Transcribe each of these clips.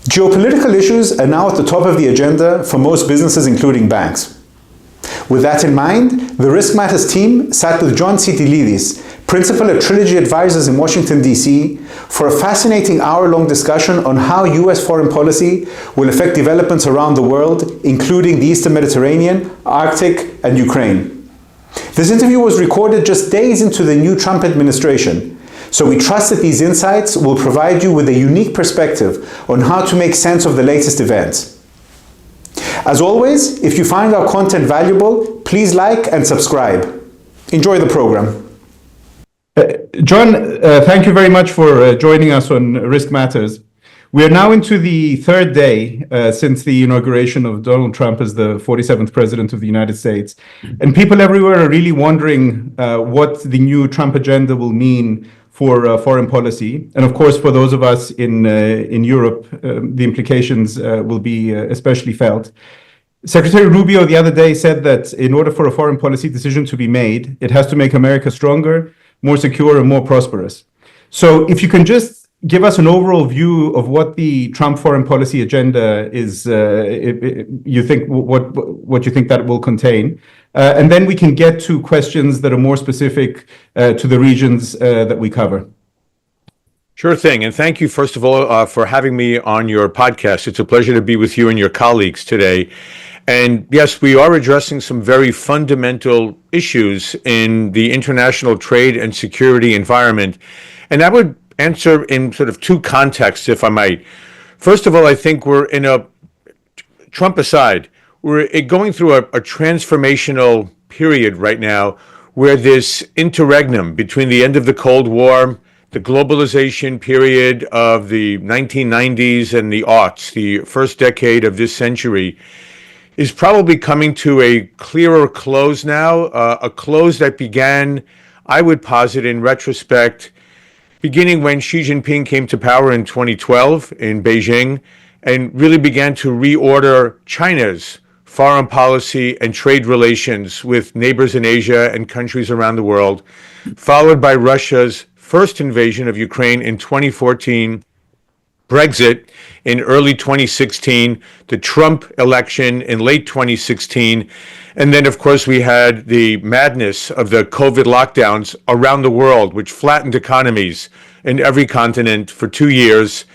Geopolitical issues are now at the top of the agenda for most businesses, including banks. With that in mind, the RiskMatters team sat with John Sitilides, principal at Trilogy Advisors in Washington, D.C., for a fascinating hour-long discussion on how US foreign policy will affect developments around the world, including the Eastern Mediterranean, Arctic, and Ukraine. This interview was recorded just days into the new Trump administration, so we trust that these insights will provide you with a unique perspective on how to make sense of the latest events. As always, if you find our content valuable, please like and subscribe. Enjoy the program. John, thank you very much for joining us on Risk Matters. We are now into the third day since the inauguration of Donald Trump as the 47th president of the United States. And people everywhere are really wondering what the new Trump agenda will mean for foreign policy. And of course, for those of us in Europe, the implications will be especially felt. Secretary Rubio the other day said that in order for a foreign policy decision to be made, it has to make America stronger, more secure, and more prosperous. So if you can just give us an overall view of what the Trump foreign policy agenda is, you think what you think that will contain, and then we can get to questions that are more specific to the regions that we cover. Sure thing. And thank you, first of all, for having me on your podcast. It's a pleasure to be with you and your colleagues today. And yes, we are addressing some very fundamental issues in the international trade and security environment. And I would answer in sort of two contexts, if I might. First of all, I think we're in a, Trump aside, we're going through a transformational period right now where this interregnum between the end of the Cold War, the globalization period of the 1990s and the aughts, the first decade of this century, is probably coming to a clearer close now, a close that began, I would posit in retrospect, beginning when Xi Jinping came to power in 2012 in Beijing and really began to reorder China's foreign policy and trade relations with neighbors in Asia and countries around the world, followed by Russia's first invasion of Ukraine in 2014, Brexit in early 2016, the Trump election in late 2016, and then, of course, we had the madness of the COVID lockdowns around the world, which flattened economies in every continent for 2 years,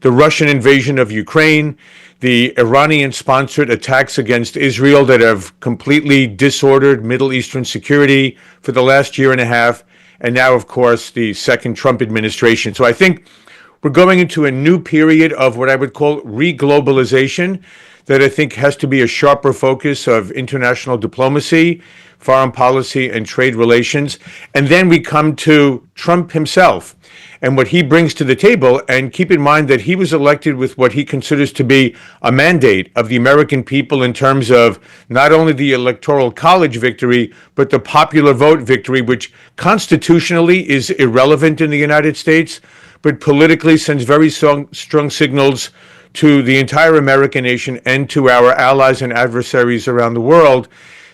the Russian invasion of Ukraine, the Iranian-sponsored attacks against Israel that have completely disordered Middle Eastern security for the last year and a half, and now, of course, the second Trump administration. So I think we're going into a new period of what I would call re-globalization that I think has to be a sharper focus of international diplomacy, foreign policy, and trade relations. And then we come to Trump himself and what he brings to the table. And keep in mind that he was elected with what he considers to be a mandate of the American people in terms of not only the Electoral College victory, but the popular vote victory, which constitutionally is irrelevant in the United States, but politically sends very strong signals to the entire American nation and to our allies and adversaries around the world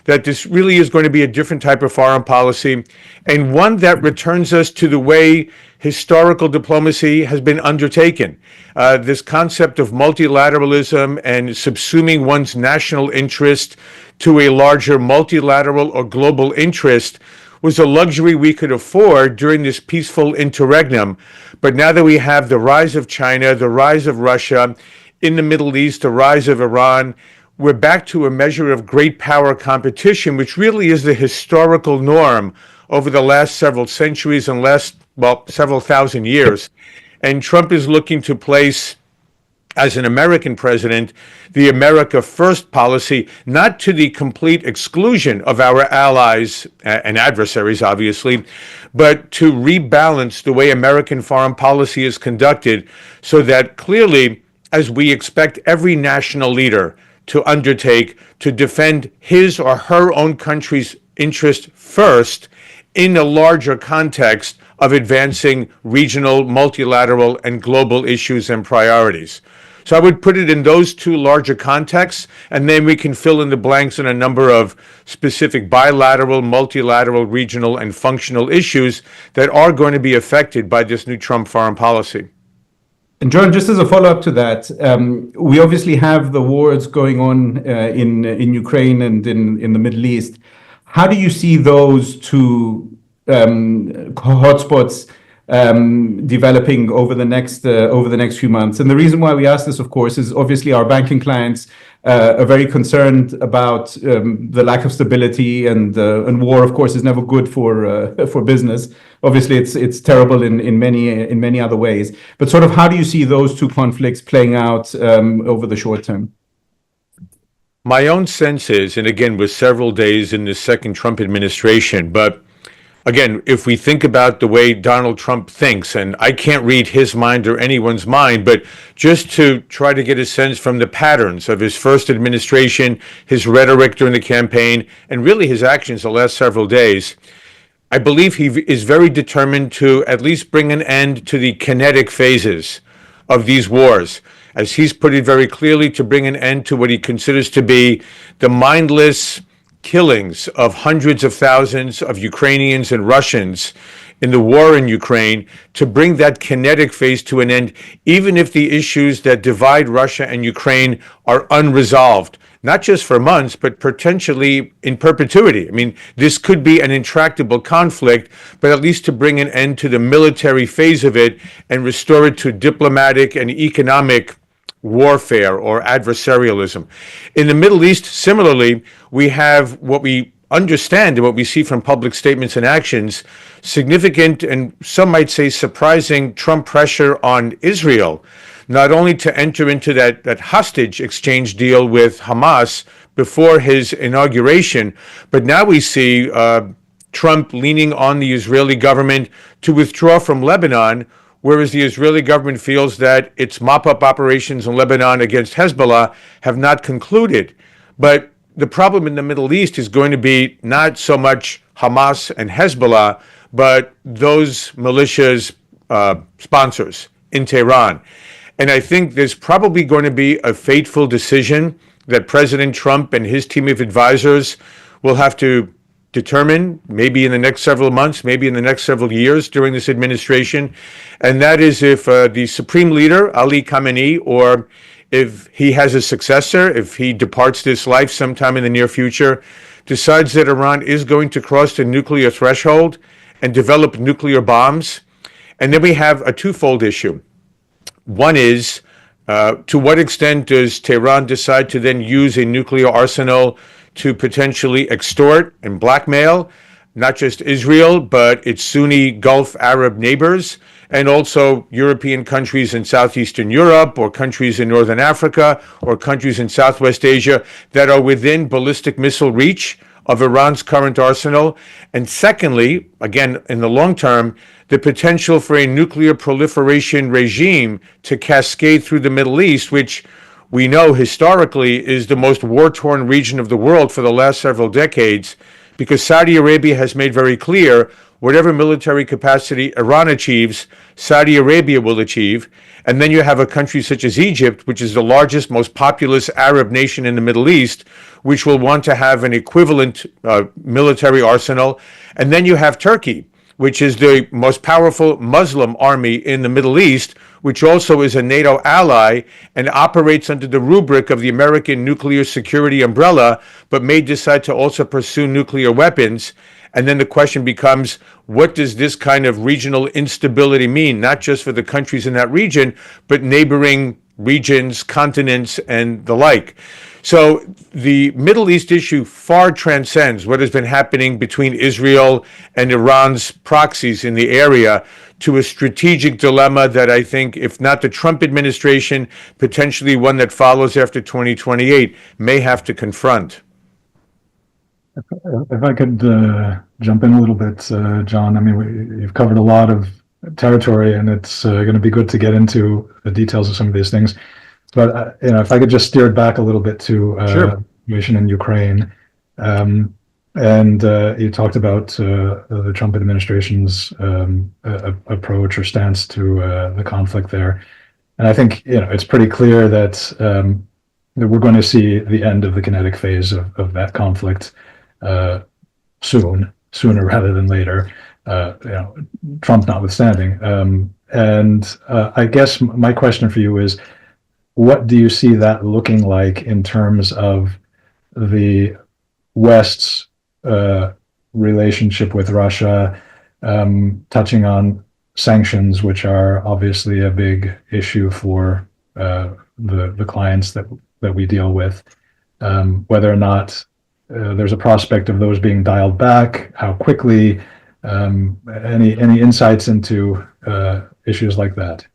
that this really is going to be a different type of foreign policy, and one that returns us to the way historical diplomacy has been undertaken. This concept of multilateralism and subsuming one's national interest to a larger multilateral or global interest was a luxury we could afford during this peaceful interregnum. But now that we have the rise of China, the rise of Russia, in the Middle East, the rise of Iran, we're back to a measure of great power competition, which really is the historical norm over the last several centuries and several thousand years. And Trump is looking to place, as an American president, the America First policy, not to the complete exclusion of our allies and adversaries, obviously, but to rebalance the way American foreign policy is conducted so that clearly, as we expect every national leader to undertake, to defend his or her own country's interest first in a larger context of advancing regional, multilateral, and global issues and priorities. So I would put it in those two larger contexts, and then we can fill in the blanks in a number of specific bilateral, multilateral, regional, and functional issues that are going to be affected by this new Trump foreign policy. And John, just as a follow-up to that, we obviously have the wars going on in Ukraine and in the Middle East. How do you see those two hotspots developing over the next few months? And the reason why we ask this, of course, is obviously our banking clients are very concerned about the lack of stability, and war, of course, is never good for business. Obviously, it's terrible in many other ways. But sort of, how do you see those two conflicts playing out over the short term? My own sense is, and again, we're several days in the second Trump administration, but again, if we think about the way Donald Trump thinks, and I can't read his mind or anyone's mind, but just to try to get a sense from the patterns of his first administration, his rhetoric during the campaign, and really his actions the last several days, I believe he is very determined to at least bring an end to the kinetic phases of these wars, as he's put it very clearly, to bring an end to what he considers to be the mindless killings of hundreds of thousands of Ukrainians and Russians in the war in Ukraine, to bring that kinetic phase to an end, even if the issues that divide Russia and Ukraine are unresolved, not just for months, but potentially in perpetuity. I mean, this could be an intractable conflict, but at least to bring an end to the military phase of it and restore it to diplomatic and economic warfare or adversarialism. In the Middle East, similarly, we have what we understand and what we see from public statements and actions, significant and some might say surprising Trump pressure on Israel, not only to enter into that hostage exchange deal with Hamas before his inauguration, but now we see Trump leaning on the Israeli government to withdraw from Lebanon, whereas the Israeli government feels that its mop-up operations in Lebanon against Hezbollah have not concluded. But the problem in the Middle East is going to be not so much Hamas and Hezbollah, but those militias' sponsors in Tehran. And I think there's probably going to be a fateful decision that President Trump and his team of advisors will have to determine, maybe in the next several months, maybe in the next several years during this administration. And that is if the Supreme Leader, Ali Khamenei, or if he has a successor, if he departs this life sometime in the near future, decides that Iran is going to cross the nuclear threshold and develop nuclear bombs. And then we have a twofold issue. One is, to what extent does Tehran decide to then use a nuclear arsenal to potentially extort and blackmail not just Israel, but its Sunni Gulf Arab neighbors, and also European countries in Southeastern Europe, or countries in Northern Africa, or countries in Southwest Asia that are within ballistic missile reach of Iran's current arsenal. And secondly, again, in the long term, the potential for a nuclear proliferation regime to cascade through the Middle East, which we know historically is the most war-torn region of the world for the last several decades, because Saudi Arabia has made very clear whatever military capacity Iran achieves, Saudi Arabia will achieve. And then you have a country such as Egypt, which is the largest, most populous Arab nation in the Middle East, which will want to have an equivalent military arsenal. And then you have Turkey, which is the most powerful Muslim army in the Middle East, which also is a NATO ally and operates under the rubric of the American nuclear security umbrella, but may decide to also pursue nuclear weapons. And then the question becomes, what does this kind of regional instability mean, not just for the countries in that region, but neighboring regions, continents, and the like? So the Middle East issue far transcends what has been happening between Israel and Iran's proxies in the area to a strategic dilemma that I think, if not the Trump administration, potentially one that follows after 2028, may have to confront. If I could jump in a little bit, John, I mean, you've covered a lot of territory, and it's going to be good to get into the details of some of these things. But if I could just steer it back a little bit to Sure. situation in Ukraine, and you talked about the Trump administration's approach or stance to the conflict there, and I think it's pretty clear that that we're going to see the end of the kinetic phase of that conflict sooner rather than later. Trump notwithstanding, I guess my question for you is, what do you see that looking like in terms of the West's relationship with Russia, touching on sanctions, which are obviously a big issue for the clients that we deal with, whether or not there's a prospect of those being dialed back, how quickly, any insights into issues like that?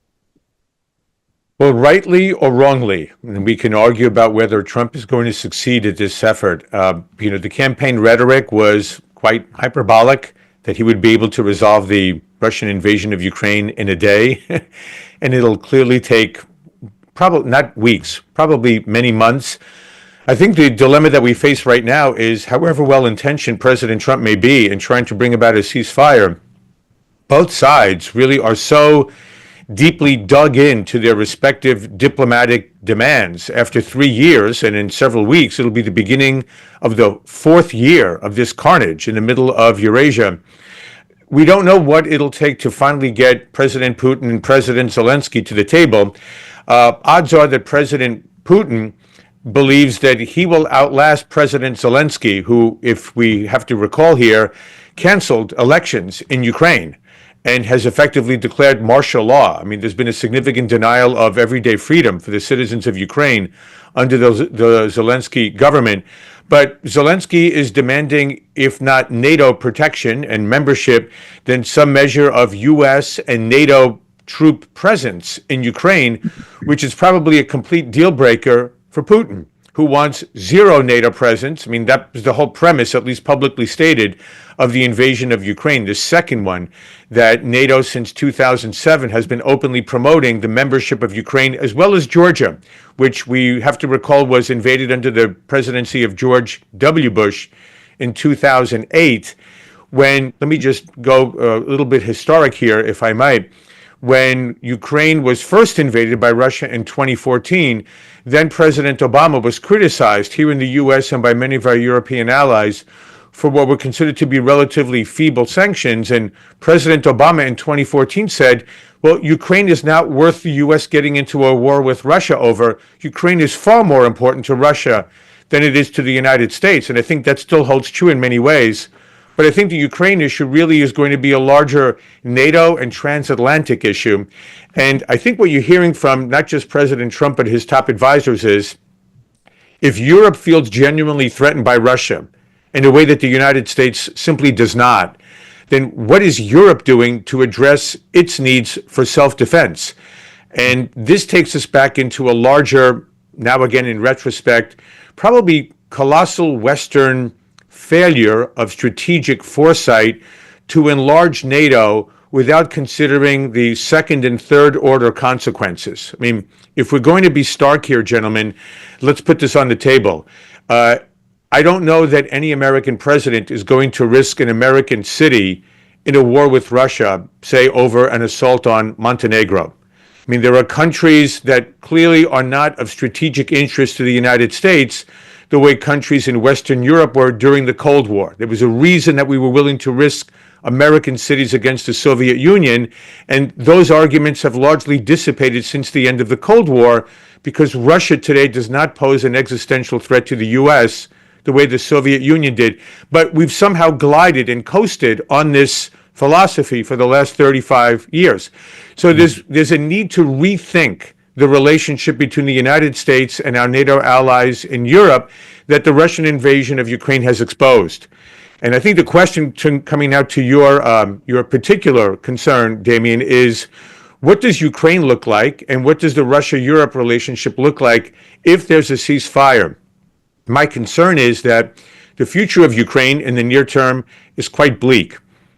Well, rightly or wrongly, and we can argue about whether Trump is going to succeed at this effort. The campaign rhetoric was quite hyperbolic, that he would be able to resolve the Russian invasion of Ukraine in a day. And it'll clearly take probably not weeks, probably many months. I think the dilemma that we face right now is, however well-intentioned President Trump may be in trying to bring about a ceasefire, both sides really are so deeply dug into their respective diplomatic demands. After 3 years, and in several weeks, it'll be the beginning of the 4th year of this carnage in the middle of Eurasia. We don't know what it'll take to finally get President Putin and President Zelensky to the table. Odds are that President Putin believes that he will outlast President Zelensky, who, if we have to recall here, canceled elections in Ukraine and has effectively declared martial law. I mean, there's been a significant denial of everyday freedom for the citizens of Ukraine under the Zelensky government. But Zelensky is demanding, if not NATO protection and membership, then some measure of U.S. and NATO troop presence in Ukraine, which is probably a complete deal breaker for Putin, who wants zero NATO presence. I mean, that was the whole premise, at least publicly stated, of the invasion of Ukraine. The second one, that NATO since 2007 has been openly promoting the membership of Ukraine, as well as Georgia, which we have to recall was invaded under the presidency of George W. Bush in 2008, when, let me just go a little bit historic here, if I might. When Ukraine was first invaded by Russia in 2014, then President Obama was criticized here in the U.S. and by many of our European allies for what were considered to be relatively feeble sanctions. And President Obama in 2014 said, well, Ukraine is not worth the U.S. getting into a war with Russia over. Ukraine is far more important to Russia than it is to the United States. And I think that still holds true in many ways. But I think the Ukraine issue really is going to be a larger NATO and transatlantic issue. And I think what you're hearing from not just President Trump, but his top advisors is, if Europe feels genuinely threatened by Russia in a way that the United States simply does not, then what is Europe doing to address its needs for self-defense? And this takes us back into a larger, now again in retrospect, probably colossal Western failure of strategic foresight to enlarge NATO without considering the second and third order consequences. I mean, if we're going to be stark here, gentlemen, let's put this on the table. I don't know that any American president is going to risk an American city in a war with Russia, say over an assault on Montenegro. I mean, there are countries that clearly are not of strategic interest to the United States, the way countries in Western Europe were during the Cold War. There was a reason that we were willing to risk American cities against the Soviet Union, and those arguments have largely dissipated since the end of the Cold War, because Russia today does not pose an existential threat to the U.S. the way the Soviet Union did. But we've somehow glided and coasted on this philosophy for the last 35 years. So there's a need to rethink the relationship between the United States and our NATO allies in Europe that the Russian invasion of Ukraine has exposed. And I think the question coming out to your particular concern, Damien, is what does Ukraine look like, and what does the Russia-Europe relationship look like if there's a ceasefire? My concern is that the future of Ukraine in the near term is quite bleak.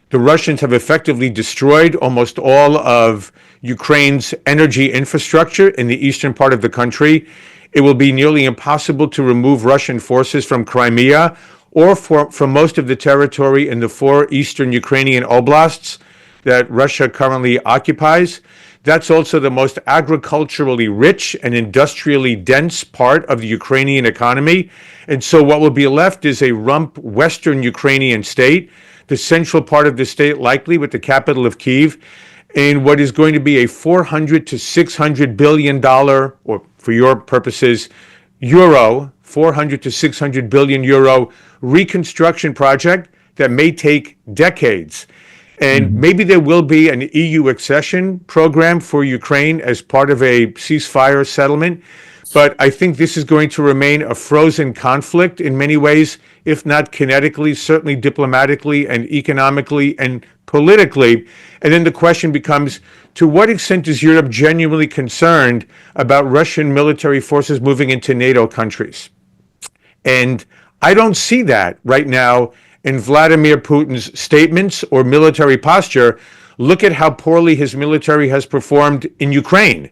The Russians have effectively destroyed almost all of Ukraine's energy infrastructure in the eastern part of the country. It will be nearly impossible to remove Russian forces from Crimea or from most of the territory in the 4 eastern Ukrainian oblasts that Russia currently occupies. That's also the most agriculturally rich and industrially dense part of the Ukrainian economy. And so what will be left is a rump Western Ukrainian state, the central part of the state likely with the capital of Kyiv. in what is going to be a $400 to $600 billion, or for your purposes, euro, 400 to 600 billion euro reconstruction project that may take decades. And maybe there will be an EU accession program for Ukraine as part of a ceasefire settlement. But I think this is going to remain a frozen conflict in many ways, if not kinetically, certainly diplomatically and economically and politically. And then the question becomes, to what extent is Europe genuinely concerned about Russian military forces moving into NATO countries? And I don't see that right now in Vladimir Putin's statements or military posture. Look at how poorly his military has performed in Ukraine,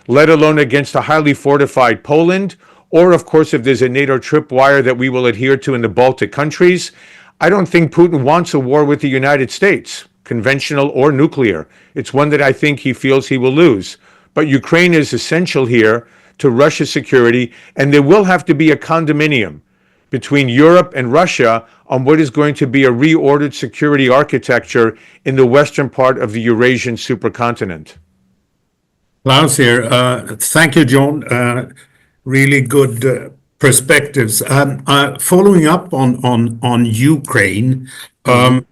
let alone against a highly fortified Poland, or of course, if there's a NATO tripwire that we will adhere to in the Baltic countries. I don't think Putin wants a war with the United States, conventional or nuclear. It's one that I think he feels he will lose. But Ukraine is essential here to Russia's security, and there will have to be a condominium between Europe and Russia on what is going to be a reordered security architecture in the western part of the Eurasian supercontinent. Klaus here. Thank you, John. Really good perspectives. Following up on Ukraine,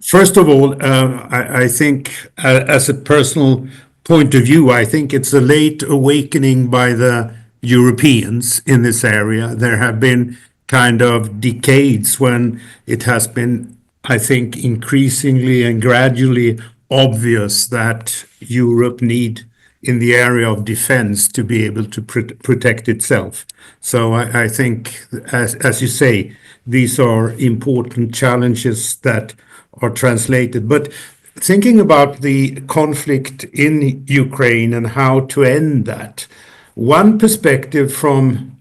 first of all, I think as a personal point of view, I think it's a late awakening by the Europeans in this area. There have been kind of decades when it has been, I think, increasingly and gradually obvious that Europe need in the area of defense to be able to protect itself. So I think, as you say, these are important challenges that are translated. But thinking about the conflict in Ukraine and how to end that, one perspective from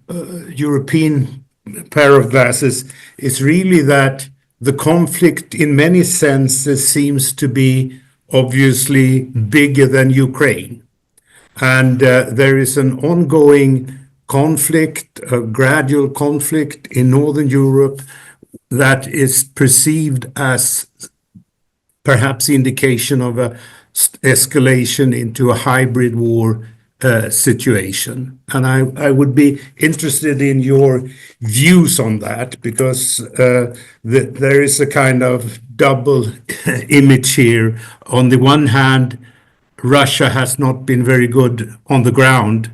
European pair of glasses is really that the conflict in many senses seems to be obviously bigger than Ukraine. And there is an ongoing conflict, a gradual conflict in Northern Europe that is perceived as perhaps indication of a escalation into a hybrid war situation. And I would be interested in your views on that, because there is a kind of double image here. On the one hand, Russia has not been very good on the ground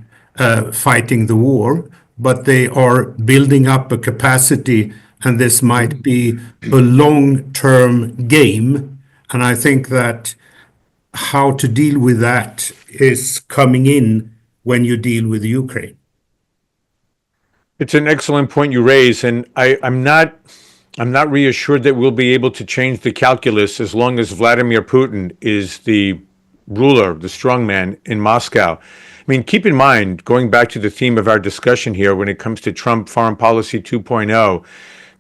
fighting the war, but they are building up a capacity, and this might be a long-term game. And I think that how to deal with that is coming in when you deal with Ukraine. It's an excellent point you raise, and I'm not reassured that we'll be able to change the calculus as long as Vladimir Putin is the ruler, the strongman in Moscow. I mean, keep in mind, going back to the theme of our discussion here when it comes to Trump foreign policy 2.0,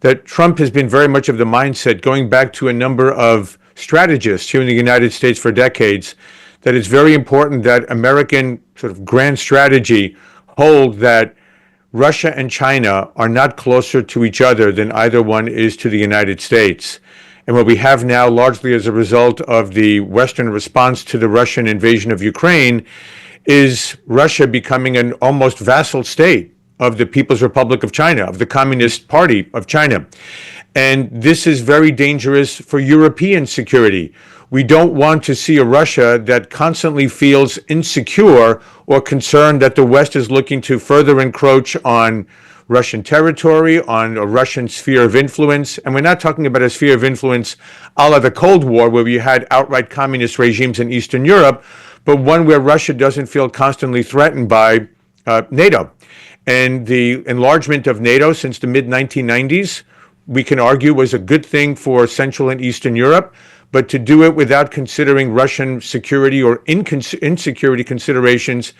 that Trump has been very much of the mindset, going back to a number of strategists here in the United States for decades, that it's very important that American sort of grand strategy hold that Russia and China are not closer to each other than either one is to the United States. And what we have now, largely as a result of the Western response to the Russian invasion of Ukraine, is Russia becoming an almost vassal state of the People's Republic of China, of the Communist Party of China. And this is very dangerous for European security. We don't want to see a Russia that constantly feels insecure or concerned that the West is looking to further encroach on Russian territory, on a Russian sphere of influence. And we're not talking about a sphere of influence a la the Cold War, where you had outright communist regimes in Eastern Europe, but one where Russia doesn't feel constantly threatened by NATO. And the enlargement of NATO since the mid-1990s, we can argue, was a good thing for Central and Eastern Europe, but to do it without considering Russian security or insecurity considerations,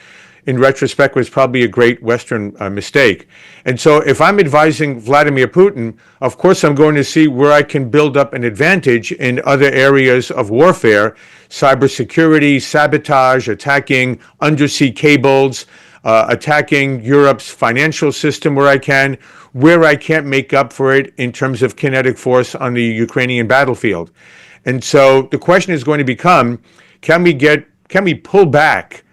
in retrospect, was probably a great Western mistake. And so if I'm advising Vladimir Putin, of course I'm going to see where I can build up an advantage in other areas of warfare, cybersecurity, sabotage, attacking undersea cables, attacking Europe's financial system where I can't make up for it in terms of kinetic force on the Ukrainian battlefield. And so the question is going to become, can we get can we pull back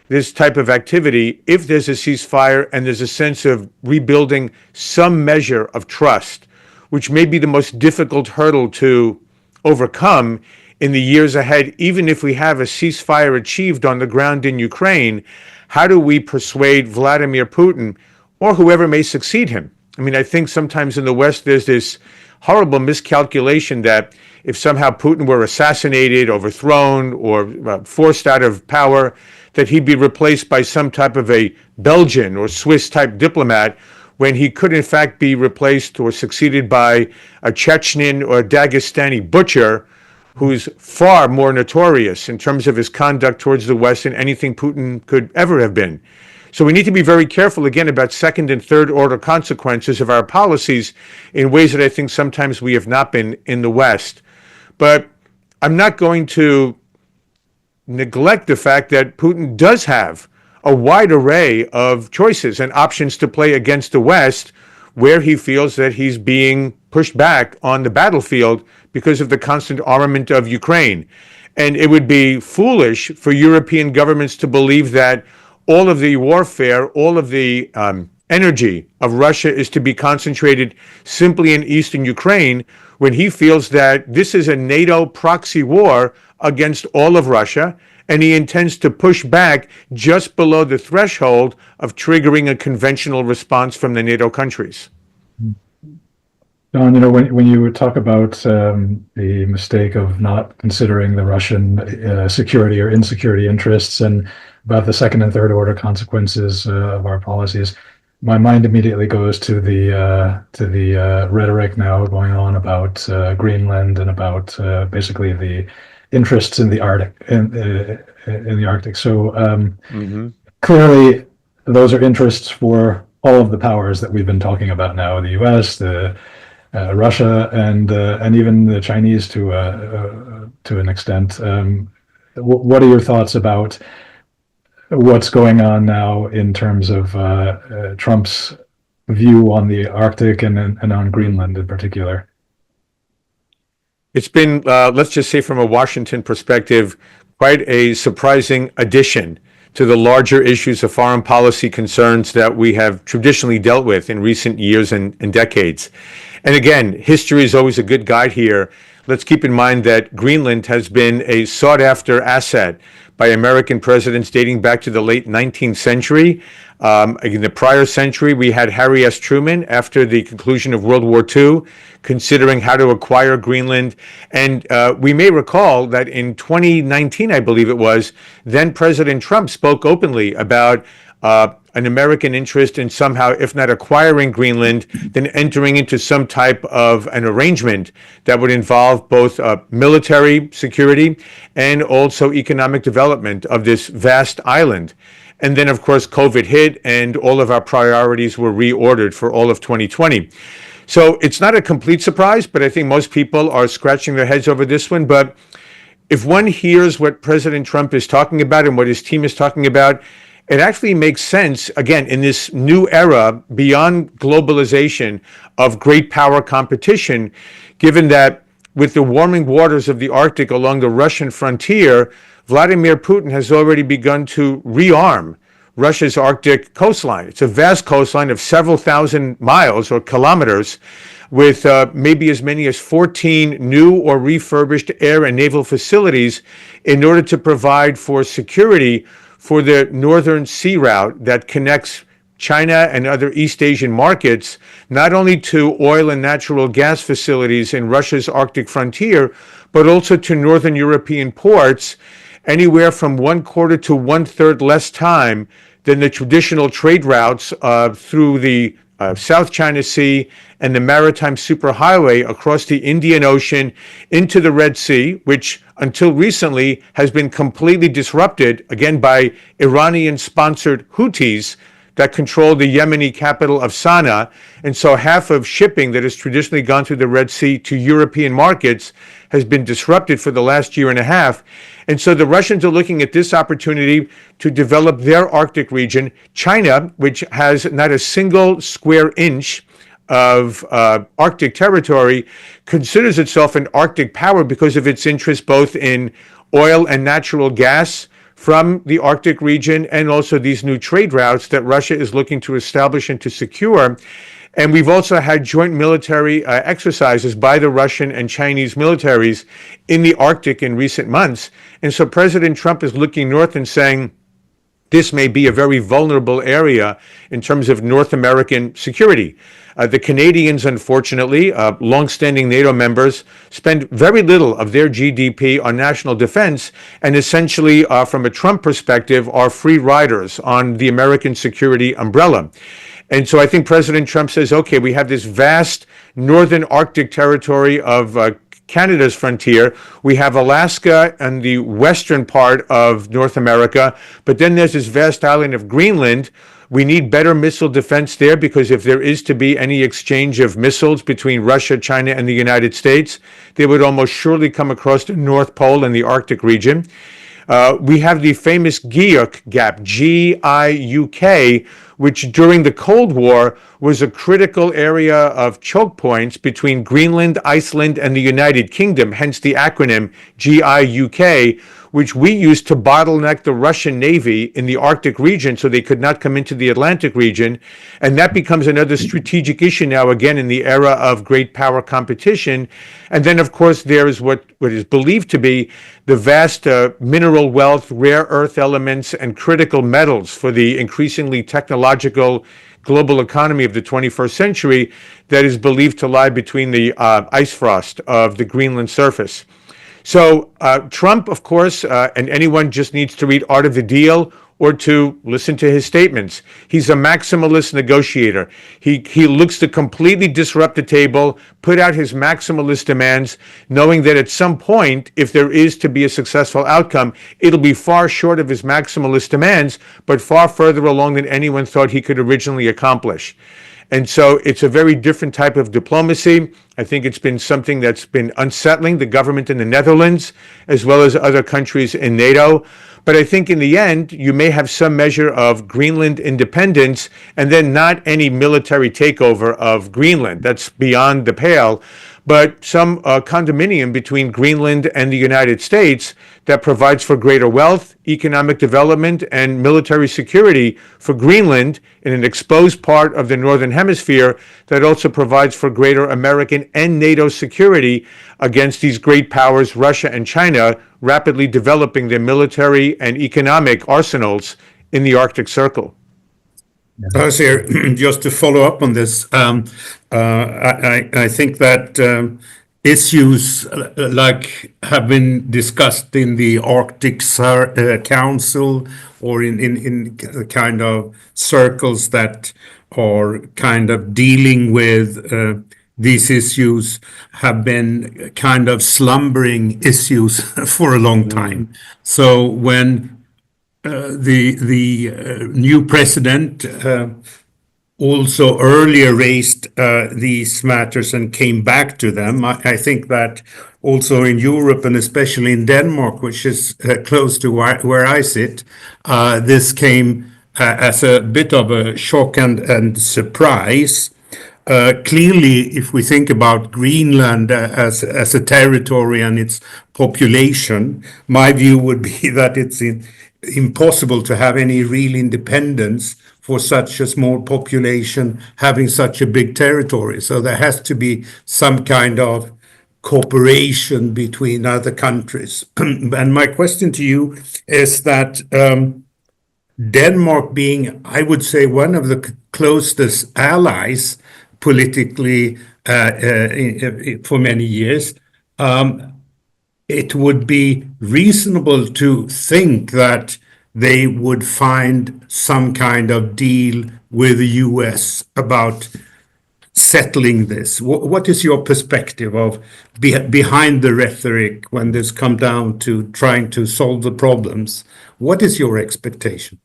this type of activity if there's a ceasefire and there's a sense of rebuilding some measure of trust, which may be the most difficult hurdle to overcome in the years ahead. Even if we have a ceasefire achieved on the ground in Ukraine, how do we persuade Vladimir Putin or whoever may succeed him? I mean, I think sometimes in the West there's this horrible miscalculation that if somehow Putin were assassinated, overthrown, or forced out of power, that he'd be replaced by some type of a Belgian or Swiss type diplomat, when he could in fact be replaced or succeeded by a Chechen or Dagestani butcher who's far more notorious in terms of his conduct towards the West than anything Putin could ever have been. So we need to be very careful, again, about second and third order consequences of our policies in ways that I think sometimes we have not been in the West. But I'm not going to neglect the fact that Putin does have a wide array of choices and options to play against the West where he feels that he's being pushed back on the battlefield because of the constant armament of Ukraine. And it would be foolish for European governments to believe that all of the warfare, all of the energy of Russia is to be concentrated simply in eastern Ukraine, when he feels that this is a NATO proxy war against all of Russia, and he intends to push back just below the threshold of triggering a conventional response from the NATO countries. John, when you talk about the mistake of not considering the Russian security or insecurity interests and about the second and third order consequences of our policies, my mind immediately goes to the rhetoric now going on about Greenland and about basically the interests in the Arctic. In the Arctic, so clearly those are interests for all of the powers that we've been talking about now: the U.S., the Russia, and even the Chinese to an extent. What are your thoughts about what's going on now in terms of Trump's view on the Arctic and on Greenland in particular? It's been, let's just say from a Washington perspective, quite a surprising addition to the larger issues of foreign policy concerns that we have traditionally dealt with in recent years and decades. And again, history is always a good guide here. Let's keep in mind that Greenland has been a sought-after asset by American presidents dating back to the late 19th century. In the prior century, we had Harry S. Truman, after the conclusion of World War II, considering how to acquire Greenland. And we may recall that in 2019, I believe it was, then President Trump spoke openly about an American interest in somehow, if not acquiring Greenland, then entering into some type of an arrangement that would involve both military security and also economic development of this vast island. And then, of course, COVID hit and all of our priorities were reordered for all of 2020. So it's not a complete surprise, but I think most people are scratching their heads over this one. But if one hears what President Trump is talking about and what his team is talking about, it actually makes sense, again, in this new era beyond globalization of great power competition, given that with the warming waters of the Arctic along the Russian frontier, Vladimir Putin has already begun to rearm Russia's Arctic coastline. It's a vast coastline of several thousand miles or kilometers, with maybe as many as 14 new or refurbished air and naval facilities in order to provide for security for the northern sea route that connects China and other East Asian markets, not only to oil and natural gas facilities in Russia's Arctic frontier, but also to northern European ports, anywhere from 1/4 to 1/3 less time than the traditional trade routes through the South China Sea and the maritime superhighway across the Indian Ocean into the Red Sea, which until recently has been completely disrupted, again, by Iranian-sponsored Houthis that control the Yemeni capital of Sana'a. And so half of shipping that has traditionally gone through the Red Sea to European markets has been disrupted for the last year and a half. And so the Russians are looking at this opportunity to develop their Arctic region. China, which has not a single square inch of Arctic territory, considers itself an Arctic power because of its interest both in oil and natural gas from the Arctic region and also these new trade routes that Russia is looking to establish and to secure. And we've also had joint military exercises by the Russian and Chinese militaries in the Arctic in recent months. And so President Trump is looking north and saying, this may be a very vulnerable area in terms of North American security. The Canadians, unfortunately, longstanding NATO members, spend very little of their GDP on national defense and essentially, from a Trump perspective, are free riders on the American security umbrella. And so I think President Trump says, okay, we have this vast northern Arctic territory of Canada's frontier. We have Alaska and the western part of North America, but then there's this vast island of Greenland. We need better missile defense there because if there is to be any exchange of missiles between Russia, China, and the United States, they would almost surely come across the North Pole and the Arctic region. We have the famous Giuk Gap, G-I-U-K, which during the Cold War was a critical area of choke points between Greenland, Iceland, and the United Kingdom, hence the acronym GIUK, which we used to bottleneck the Russian Navy in the Arctic region so they could not come into the Atlantic region. And that becomes another strategic issue now, again, in the era of great power competition. And then, of course, there is what is believed to be the vast mineral wealth, rare earth elements, and critical metals for the increasingly technological global economy of the 21st century that is believed to lie between the ice frost of the Greenland surface. So Trump, of course, and anyone just needs to read Art of the Deal or to listen to his statements. He's a maximalist negotiator. He looks to completely disrupt the table, put out his maximalist demands, knowing that at some point, if there is to be a successful outcome, it'll be far short of his maximalist demands, but far further along than anyone thought he could originally accomplish. And so it's a very different type of diplomacy. I think it's been something that's been unsettling the government in the Netherlands, as well as other countries in NATO. But I think in the end, you may have some measure of Greenland independence and then not any military takeover of Greenland. That's beyond the pale. But some condominium between Greenland and the United States that provides for greater wealth, economic development, and military security for Greenland in an exposed part of the Northern Hemisphere that also provides for greater American and NATO security against these great powers, Russia and China, rapidly developing their military and economic arsenals in the Arctic Circle. Here, just to follow up on this, I think that issues like have been discussed in the Arctic Council or in kind of circles that are kind of dealing with these issues have been kind of slumbering issues for a long time. So when the new president also earlier raised these matters and came back to them. I think that also in Europe and especially in Denmark, which is close to where I sit, this came as a bit of a shock and surprise. Clearly, if we think about Greenland as a territory and its population, my view would be that it's impossible to have any real independence for such a small population having such a big territory. So there has to be some kind of cooperation between other countries. And my question to you is that Denmark being, I would say, one of the closest allies politically for many years, it would be reasonable to think that they would find some kind of deal with the US about settling this. What is your perspective of behind the rhetoric when this comes down to trying to solve the problems? What is your expectation?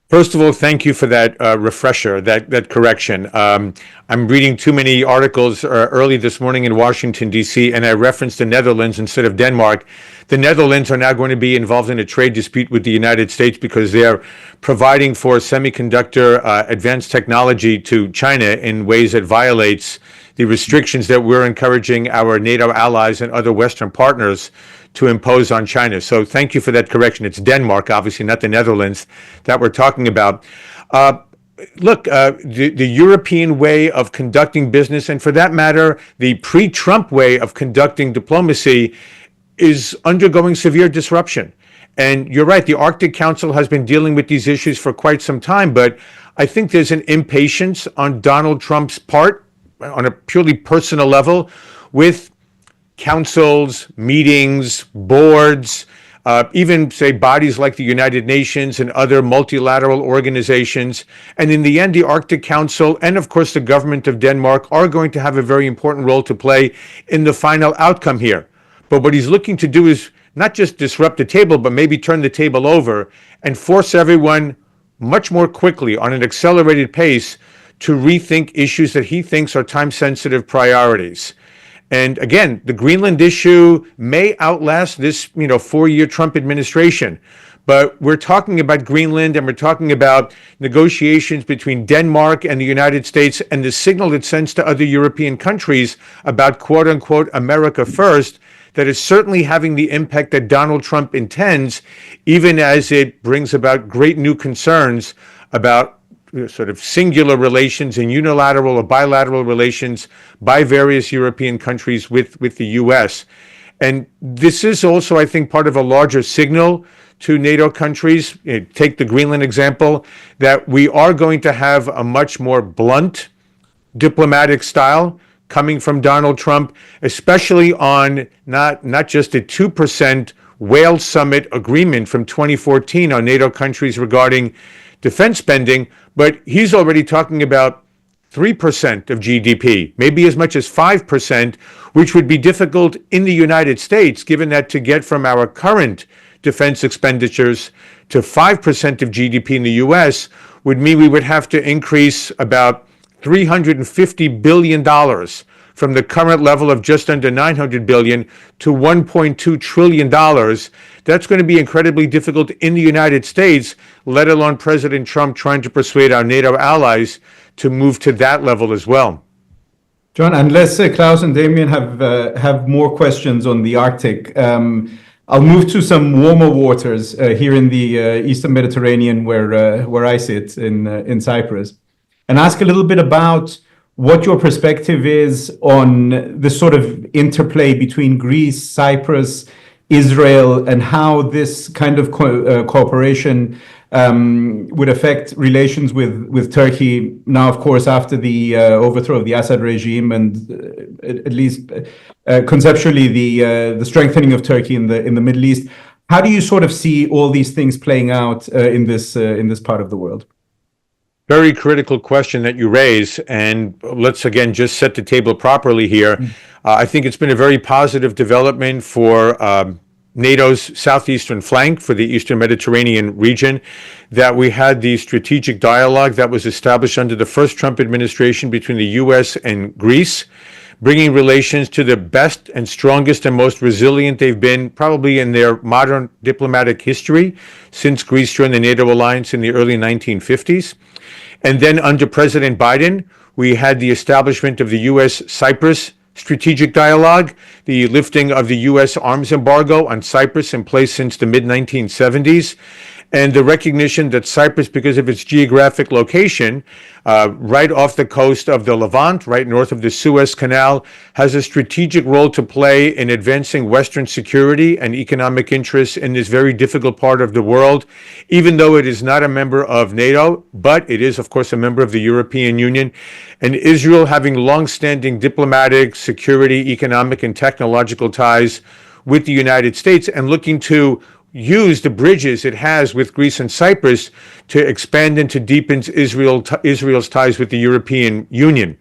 First of all, thank you for that refresher, that correction. I'm reading too many articles early this morning in Washington, D.C., and I referenced the Netherlands instead of Denmark. The Netherlands are now going to be involved in a trade dispute with the United States because they're providing for semiconductor advanced technology to China in ways that violates the restrictions that we're encouraging our NATO allies and other Western partners to impose on China. So thank you for that correction. It's Denmark, obviously, not the Netherlands that we're talking about. Look, the European way of conducting business, and for that matter, the pre-Trump way of conducting diplomacy, is undergoing severe disruption. And you're right, the Arctic Council has been dealing with these issues for quite some time, but I think there's an impatience on Donald Trump's part, on a purely personal level, with councils, meetings, boards, even, say, bodies like the United Nations and other multilateral organizations. And in the end, the Arctic Council and, of course, the government of Denmark are going to have a very important role to play in the final outcome here. But what he's looking to do is not just disrupt the table, but maybe turn the table over and force everyone much more quickly on an accelerated pace to rethink issues that he thinks are time-sensitive priorities. And again, the Greenland issue may outlast this, 4-year Trump administration. But we're talking about Greenland, and we're talking about negotiations between Denmark and the United States, and the signal it sends to other European countries about quote unquote America first, that is certainly having the impact that Donald Trump intends, even as it brings about great new concerns about sort of singular relations and unilateral or bilateral relations by various European countries with the US. And this is also, I think, part of a larger signal to NATO countries. Take the Greenland example, that we are going to have a much more blunt diplomatic style coming from Donald Trump, especially on not just a 2% whale summit agreement from 2014 on NATO countries regarding defense spending, but he's already talking about 3% of GDP, maybe as much as 5%, which would be difficult in the United States, given that to get from our current defense expenditures to 5% of GDP in the US would mean we would have to increase about $350 billion from the current level of just under $900 billion to $1.2 trillion. That's going to be incredibly difficult in the United States, let alone President Trump trying to persuade our NATO allies to move to that level as well. John, unless Klaus and Damien have more questions on the Arctic, I'll move to some warmer waters here in the Eastern Mediterranean, where I sit in Cyprus, and ask a little bit about what your perspective is on the sort of interplay between Greece, Cyprus, Israel, and how this kind of cooperation would affect relations with Turkey now, of course, after the overthrow of the Assad regime, and at least conceptually the strengthening of Turkey in the Middle East. How do you sort of see all these things playing out in this part of the world? Very critical question that you raise, and let's again just set the table properly here. I think it's been a very positive development for NATO's southeastern flank, for the Eastern Mediterranean region, that we had the strategic dialogue that was established under the first Trump administration between the US and Greece, bringing relations to the best and strongest and most resilient they've been probably in their modern diplomatic history since Greece joined the NATO alliance in the early 1950s. And then under President Biden, we had the establishment of the US-Cyprus strategic dialogue, the lifting of the US arms embargo on Cyprus in place since the mid-1970s, and the recognition that Cyprus, because of its geographic location, right off the coast of the Levant, right north of the Suez Canal, has a strategic role to play in advancing Western security and economic interests in this very difficult part of the world, even though it is not a member of NATO, but it is, of course, a member of the European Union. And Israel, having long-standing diplomatic, security, economic, and technological ties with the United States, and looking to use the bridges it has with Greece and Cyprus to expand and to deepen Israel's ties with the European Union.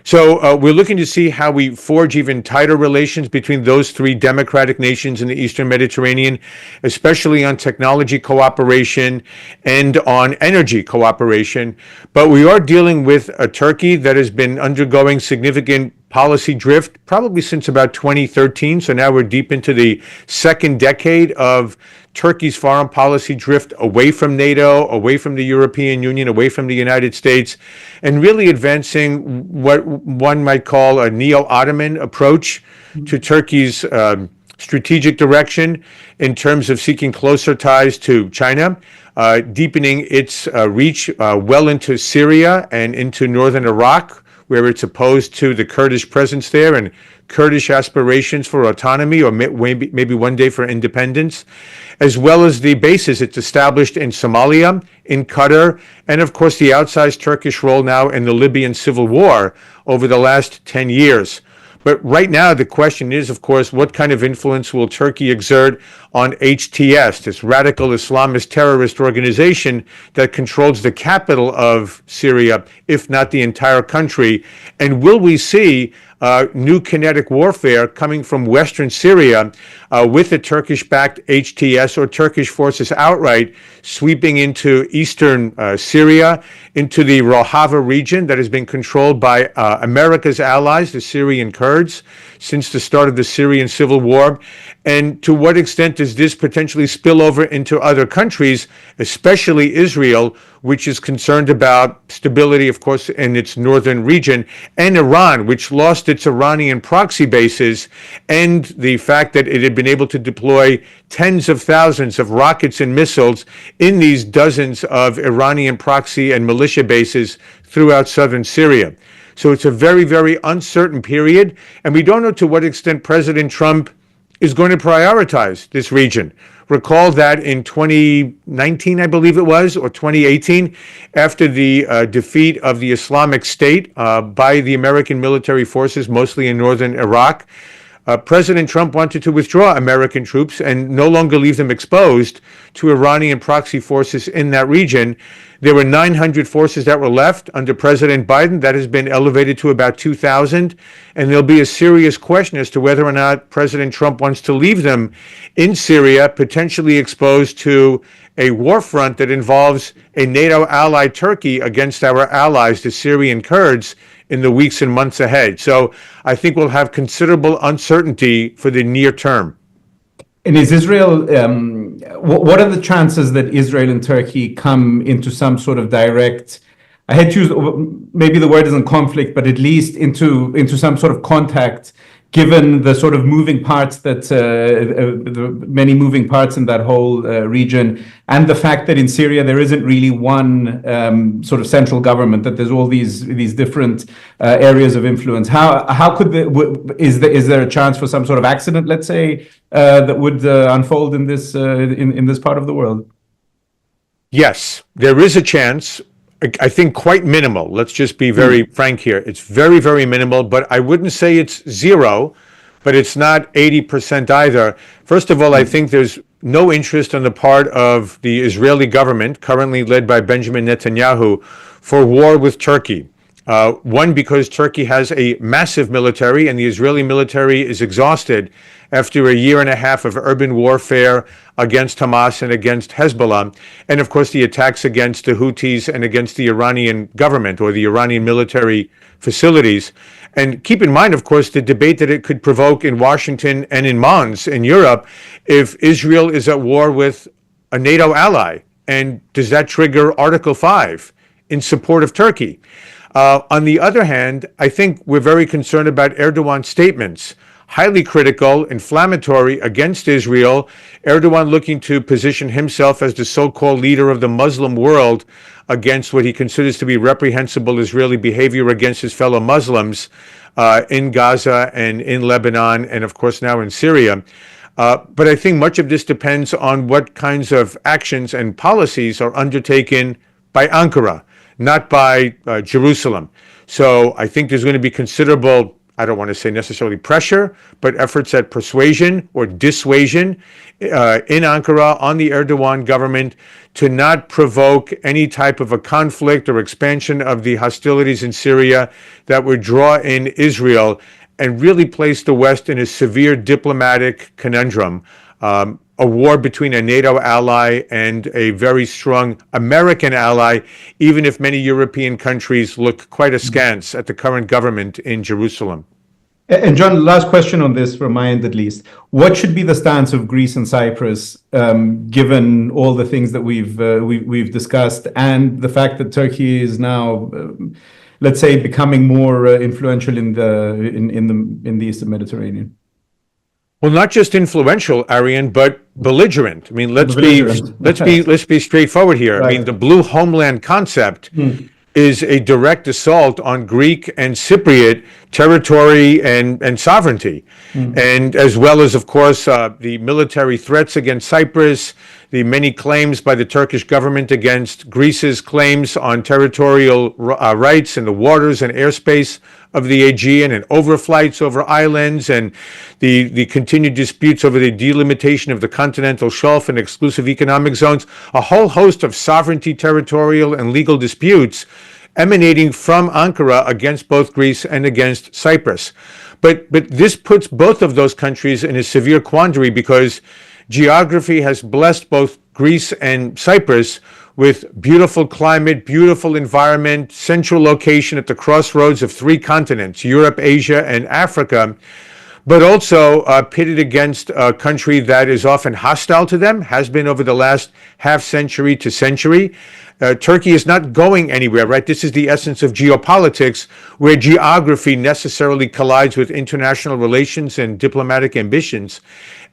So we're looking to see how we forge even tighter relations between those three democratic nations in the Eastern Mediterranean, especially on technology cooperation and on energy cooperation. But we are dealing with a Turkey that has been undergoing significant policy drift probably since about 2013. So now we're deep into the second decade of Turkey's foreign policy drift away from NATO, away from the European Union, away from the United States, and really advancing what one might call a neo-Ottoman approach to Turkey's strategic direction in terms of seeking closer ties to China, deepening its reach well into Syria and into northern Iraq, where it's opposed to the Kurdish presence there and Kurdish aspirations for autonomy or maybe one day for independence, as well as the bases it's established in Somalia, in Qatar, and of course the outsized Turkish role now in the Libyan civil war over the last 10 years. But right now, the question is, of course, what kind of influence will Turkey exert on HTS, this radical Islamist terrorist organization that controls the capital of Syria, if not the entire country? And will we see new kinetic warfare coming from Western Syria with the Turkish-backed HTS or Turkish forces outright sweeping into eastern Syria, into the Rojava region that has been controlled by America's allies, the Syrian Kurds, since the start of the Syrian civil war? And to what extent does this potentially spill over into other countries, especially Israel, which is concerned about stability, of course, in its northern region, and Iran, which lost its Iranian proxy bases, and the fact that it had been able to deploy tens of thousands of rockets and missiles in these dozens of Iranian proxy and militia bases throughout southern Syria. So it's a very, very uncertain period, and we don't know to what extent President Trump is going to prioritize this region. Recall that in 2019, I believe it was, or 2018, after the defeat of the Islamic State by the American military forces, mostly in northern Iraq, President Trump wanted to withdraw American troops and no longer leave them exposed to Iranian proxy forces in that region. There were 900 forces that were left under President Biden. That has been elevated to about 2,000. And there'll be a serious question as to whether or not President Trump wants to leave them in Syria, potentially exposed to a war front that involves a NATO ally, Turkey, against our allies, the Syrian Kurds, in the weeks and months ahead. So I think we'll have considerable uncertainty for the near term. And is Israel, what are the chances that Israel and Turkey come into some sort of direct, I hate to use, maybe the word isn't conflict, but at least into some sort of contact, given the sort of moving parts that, the many moving parts in that whole region, and the fact that in Syria there isn't really one sort of central government, that there's all these different areas of influence. How could is there a chance for some sort of accident, let's say, that would unfold in this in this part of the world? Yes, there is a chance. I think quite minimal. Let's just be very frank here. It's very, very minimal, but I wouldn't say it's zero, but it's not 80% either. First of all, I think there's no interest on the part of the Israeli government, currently led by Benjamin Netanyahu, for war with Turkey. One, because Turkey has a massive military and the Israeli military is exhausted after a year and a half of urban warfare against Hamas and against Hezbollah, and of course the attacks against the Houthis and against the Iranian government or the Iranian military facilities. And keep in mind, of course, the debate that it could provoke in Washington and in Mons in Europe if Israel is at war with a NATO ally. And does that trigger Article 5 in support of Turkey? On the other hand, I think we're very concerned about Erdogan's statements, highly critical, inflammatory against Israel. Erdogan looking to position himself as the so-called leader of the Muslim world against what he considers to be reprehensible Israeli behavior against his fellow Muslims in Gaza and in Lebanon and, of course, now in Syria. But I think much of this depends on what kinds of actions and policies are undertaken by Ankara, not by Jerusalem. So I think there's going to be considerable, I don't want to say necessarily pressure, but efforts at persuasion or dissuasion in Ankara on the Erdogan government to not provoke any type of a conflict or expansion of the hostilities in Syria that would draw in Israel and really place the West in a severe diplomatic conundrum. A war between a NATO ally and a very strong American ally, even if many European countries look quite askance at the current government in Jerusalem. And John, last question on this from my end at least. What should be the stance of Greece and Cyprus, given all the things that we've discussed, and the fact that Turkey is now, let's say, becoming more influential in the Eastern Mediterranean? Well, not just influential, Arian, but belligerent. I mean, let's be straightforward here. Right. I mean, the blue homeland concept is a direct assault on Greek and Cypriot territory and sovereignty. And as well as, of course, the military threats against Cyprus, the many claims by the Turkish government against Greece's claims on territorial rights in the waters and airspace of the Aegean, and overflights over islands, and the continued disputes over the delimitation of the continental shelf and exclusive economic zones, a whole host of sovereignty, territorial, and legal disputes emanating from Ankara against both Greece and against Cyprus. But this puts both of those countries in a severe quandary, because geography has blessed both Greece and Cyprus with beautiful climate, beautiful environment, central location at the crossroads of three continents, Europe, Asia, and Africa, but also pitted against a country that is often hostile to them, has been over the last half century to century. Turkey is not going anywhere, right? This is the essence of geopolitics, where geography necessarily collides with international relations and diplomatic ambitions.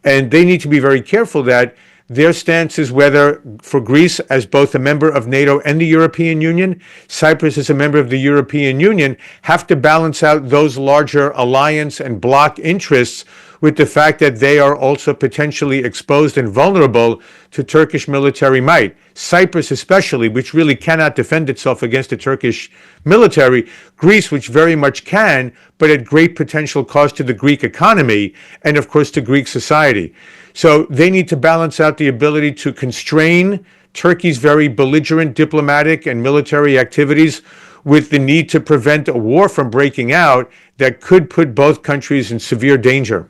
And they need to be very careful that their stance is whether, for Greece as both a member of NATO and the European Union, Cyprus as a member of the European Union, have to balance out those larger alliance and bloc interests with the fact that they are also potentially exposed and vulnerable to Turkish military might. Cyprus especially, which really cannot defend itself against the Turkish military. Greece, which very much can, but at great potential cost to the Greek economy and, of course, to Greek society. So they need to balance out the ability to constrain Turkey's very belligerent diplomatic and military activities with the need to prevent a war from breaking out that could put both countries in severe danger.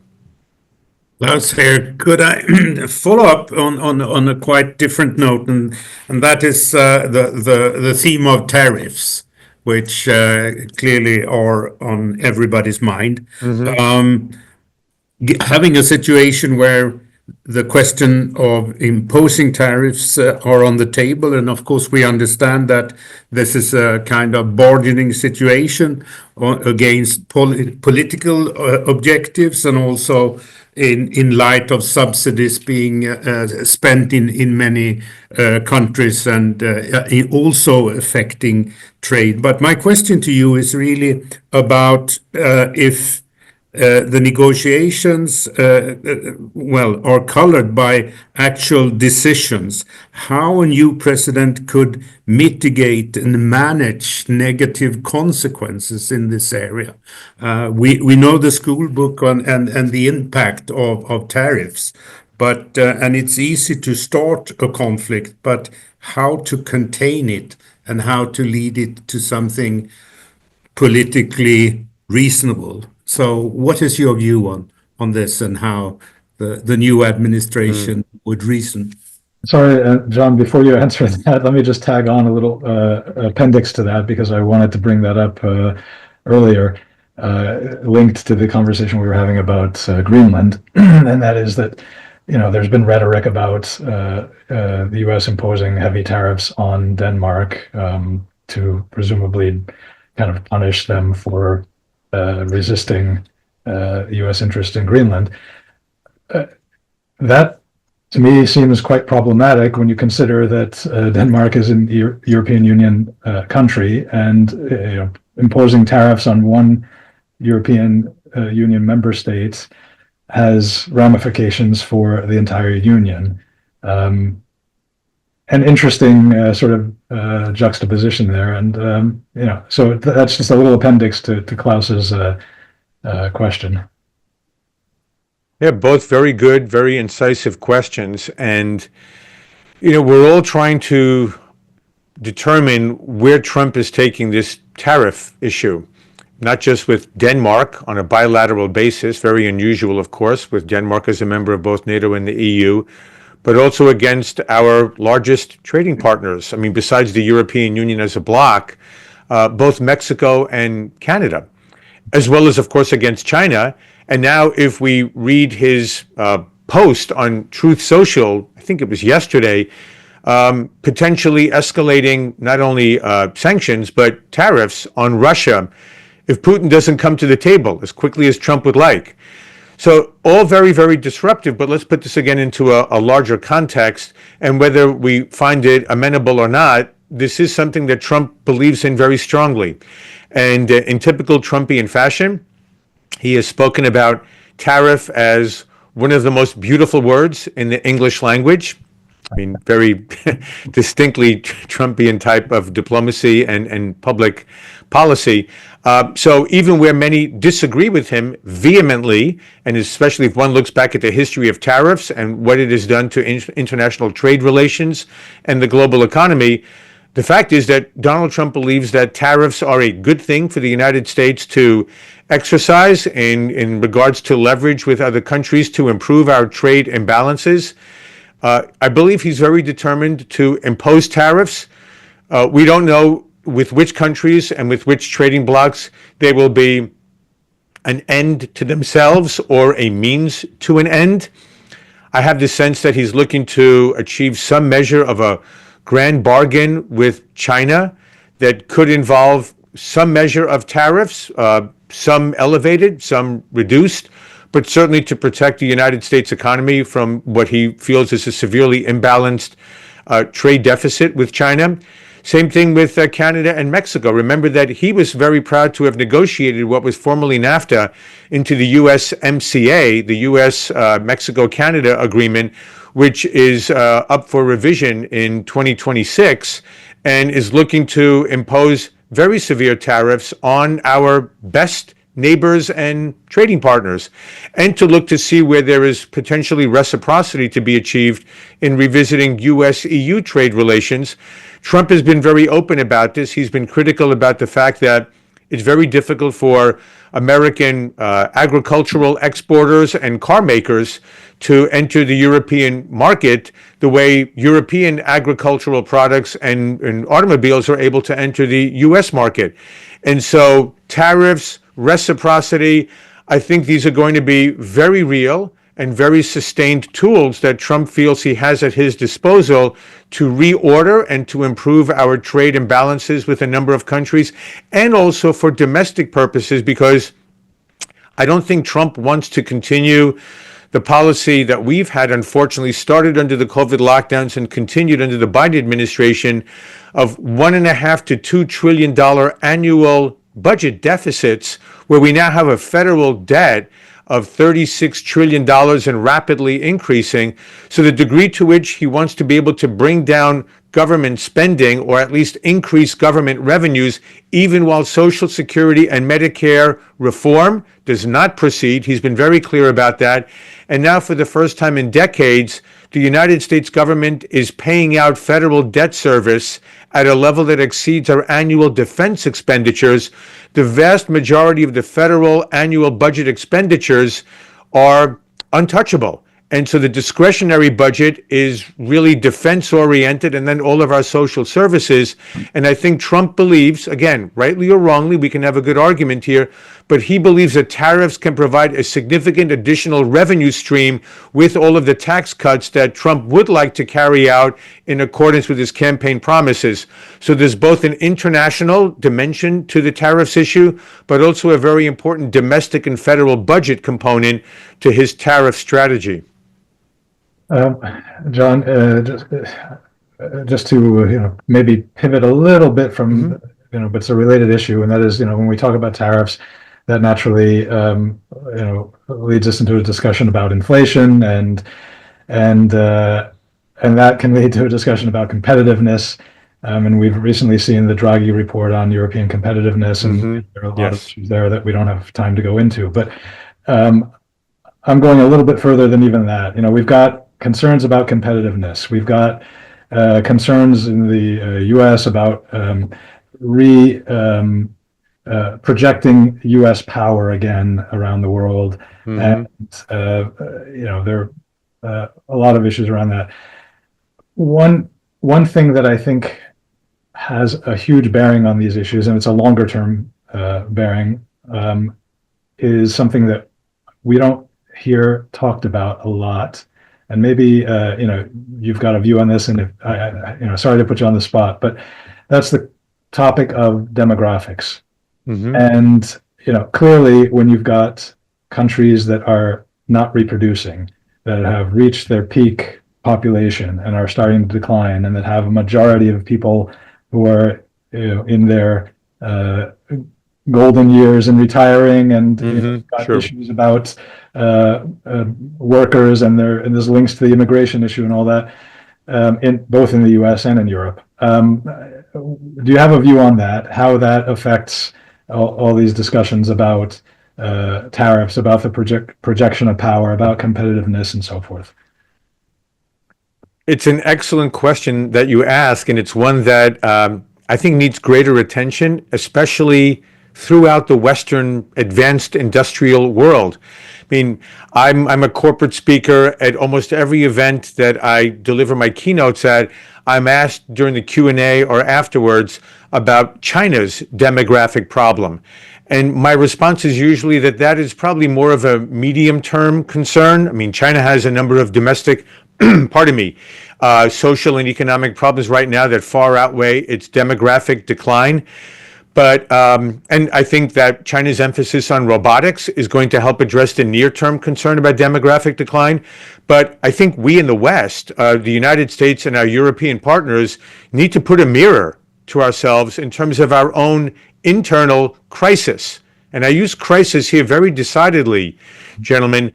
Klaus here, could I follow up on a quite different note, and that is the theme of tariffs, which clearly are on everybody's mind. Having a situation where the question of imposing tariffs are on the table, and of course we understand that this is a kind of bargaining situation against political objectives, and also in light of subsidies being spent in many countries, and also affecting trade. But my question to you is really about if the negotiations are colored by actual decisions, how a new president could mitigate and manage negative consequences in this area. We know the school book and the impact of tariffs, but and it's easy to start a conflict, but how to contain it and how to lead it to something politically reasonable. So what is your view on this, and how the new administration would reason? Sorry, John, before you answer that, let me just tag on a little appendix to that, because I wanted to bring that up earlier, linked to the conversation we were having about Greenland. And that is that, there's been rhetoric about the US imposing heavy tariffs on Denmark to presumably kind of punish them for resisting U.S. interest in Greenland. That, to me, seems quite problematic when you consider that Denmark is an European Union country, and imposing tariffs on one European Union member state has ramifications for the entire Union. An interesting sort of juxtaposition there, and so that's just a little appendix to Klaus's question. Yeah, both very good, very incisive questions, and we're all trying to determine where Trump is taking this tariff issue, not just with Denmark on a bilateral basis, very unusual, of course, with Denmark as a member of both NATO and the EU, but also against our largest trading partners. I mean, besides the European Union as a bloc, both Mexico and Canada. as well as, of course, against China. And now, if we read his post on Truth Social, I think it was yesterday, potentially escalating not only sanctions, but tariffs on Russia if Putin doesn't come to the table as quickly as Trump would like. So all very, very disruptive, but let's put this again into a larger context. And whether we find it amenable or not, this is something that Trump believes in very strongly. And in typical Trumpian fashion, he has spoken about tariff as one of the most beautiful words in the English language. I mean, very distinctly Trumpian type of diplomacy and public policy. So even where many disagree with him vehemently, and especially if one looks back at the history of tariffs and what it has done to international trade relations and the global economy, the fact is that Donald Trump believes that tariffs are a good thing for the United States to exercise in regards to leverage with other countries to improve our trade imbalances. I believe he's very determined to impose tariffs. We don't know with which countries and with which trading blocs they will be an end to themselves or a means to an end. I have the sense that he's looking to achieve some measure of a grand bargain with China that could involve some measure of tariffs, some elevated, some reduced, but certainly to protect the United States economy from what he feels is a severely imbalanced trade deficit with China. Same thing with Canada and Mexico. Remember that he was very proud to have negotiated what was formerly NAFTA into the USMCA, the US-Mexico-Canada agreement, which is up for revision in 2026 and is looking to impose very severe tariffs on our best neighbors and trading partners, and to look to see where there is potentially reciprocity to be achieved in revisiting US-EU trade relations. Trump has been very open about this. He's been critical about the fact that it's very difficult for American agricultural exporters and car makers to enter the European market the way European agricultural products and automobiles are able to enter the US market. And so tariffs, reciprocity, I think these are going to be very real and very sustained tools that Trump feels he has at his disposal to reorder and to improve our trade imbalances with a number of countries, and also for domestic purposes, because I don't think Trump wants to continue the policy that we've had, unfortunately, started under the COVID lockdowns and continued under the Biden administration, of $1.5 to $2 trillion annual budget deficits, where we now have a federal debt of $36 trillion and rapidly increasing. So the degree to which he wants to be able to bring down government spending, or at least increase government revenues, even while Social Security and Medicare reform does not proceed. He's been very clear about that. And now, for the first time in decades, the United States government is paying out federal debt service at a level that exceeds our annual defense expenditures. The vast majority of the federal annual budget expenditures are untouchable. And so the discretionary budget is really defense-oriented, and then all of our social services. And I think Trump believes, again, rightly or wrongly, we can have a good argument here, but he believes that tariffs can provide a significant additional revenue stream with all of the tax cuts that Trump would like to carry out in accordance with his campaign promises. So there's both an international dimension to the tariffs issue, but also a very important domestic and federal budget component to his tariff strategy. John, just to maybe pivot a little bit from but it's a related issue, and that is when we talk about tariffs, that naturally leads us into a discussion about inflation, and that can lead to a discussion about competitiveness. And we've recently seen the Draghi report on European competitiveness, and there are a lot of issues there that we don't have time to go into. But I'm going a little bit further than even that. We've got concerns about competitiveness. We've got concerns in the U.S. about projecting U.S. power again around the world, and there are a lot of issues around that. One thing that I think has a huge bearing on these issues, and it's a longer term bearing, is something that we don't hear talked about a lot. And maybe you've got a view on this, and if sorry to put you on the spot, but that's the topic of demographics. Mm-hmm. And clearly, when you've got countries that are not reproducing, that have reached their peak population and are starting to decline, and that have a majority of people who are in their golden years and ritiring, and got Sure. issues about workers, and there's links to the immigration issue and all that, both in the U.S. and in Europe. Do you have a view on that? How that affects all these discussions about tariffs, about the projection of power, about competitiveness, and so forth? It's an excellent question that you ask, and it's one that I think needs greater attention, especially throughout the Western advanced industrial world. I mean, I'm a corporate speaker at almost every event that I deliver my keynotes at. I'm asked during the Q&A or afterwards about China's demographic problem. And my response is usually that is probably more of a medium-term concern. I mean, China has a number of domestic, pardon me, social and economic problems right now that far outweigh its demographic decline. But, and I think that China's emphasis on robotics is going to help address the near-term concern about demographic decline. But I think we in the West, the United States and our European partners, need to put a mirror to ourselves in terms of our own internal crisis. And I use crisis here very decidedly, gentlemen.